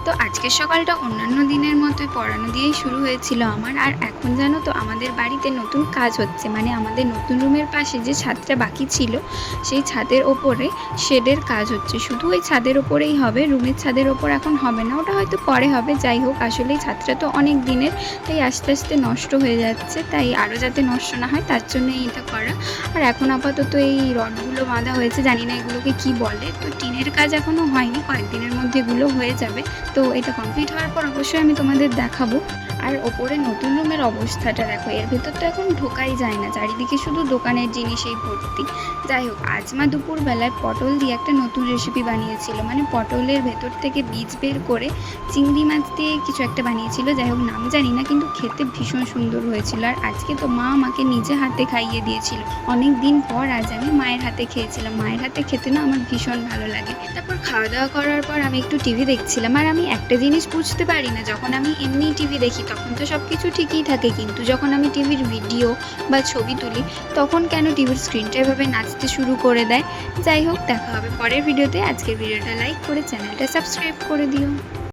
তো আজকের সকালটা অন্যান্য দিনের মতোই পড়ানো দিয়েই শুরু হয়েছিল আমার। আর এখন জানো তো আমাদের বাড়িতে নতুন কাজ হচ্ছে, মানে আমাদের নতুন রুমের পাশে যে ছাদটা বাকি ছিল সেই ছাদের ওপরে শেডের কাজ হচ্ছে। শুধু ওই ছাদের ওপরেই হবে, রুমের ছাদের ওপর এখন হবে না, ওটা হয়তো পরে হবে। যাই হোক, আসলে এই ছাদটা তো অনেক দিনের, তাই আস্তে আস্তে নষ্ট হয়ে যাচ্ছে, তাই আরও যাতে নষ্ট না হয় তার জন্যই এটা করা। আর এখন আপাতত এই রডগুলো বাঁধা হয়েছে, জানি না এগুলোকে কি বলে। তো টিনের কাজ এখনও হয়নি, কয়েকদিনের মধ্যে এগুলো হয়ে যাবে। তো এটা কমপ্লিট হওয়ার পর অবশ্যই আমি তোমাদের দেখাবো। আর ওপরে নতুন রুমের অবস্থাটা দেখো, এর ভেতর তো এখন ঢোকাই যায় না, চারিদিকে শুধু দোকানের জিনিসেই ভর্তি। যাই হোক, আজ মা দুপুরবেলায় পটল দিয়ে একটা নতুন রেসিপি বানিয়েছিল, মানে পটলের ভেতর থেকে বীজ বের করে চিংড়ি মাছ দিয়ে কিছু একটা বানিয়েছিল। যাই হোক, নাম জানি না, কিন্তু খেতে ভীষণ সুন্দর হয়েছিল। আর আজকে তো মা আমাকে নিজে হাতে খাইয়ে দিয়েছিল। অনেক দিন পর আজ আমি মায়ের হাতে খেয়েছিলাম। মায়ের হাতে খেতে না আমার ভীষণ ভালো লাগে। তারপর খাওয়া দাওয়া করার পর আমি একটু টিভি দেখছিলাম। আর আমি একটা জিনিস বুঝতে পারি না, যখন আমি এমনি টিভি দেখি তখন তো সব কিছু ঠিকই থাকে, কিন্তু যখন আমি টিভির ভিডিও বা ছবি তুলি তখন কেন টিভির স্ক্রিনটা এভাবে নাচতে শুরু করে দেয়। যাই হোক, দেখা হবে পরের ভিডিওতে। আজকের ভিডিওটা লাইক করে চ্যানেলটা সাবস্ক্রাইব করে দিও।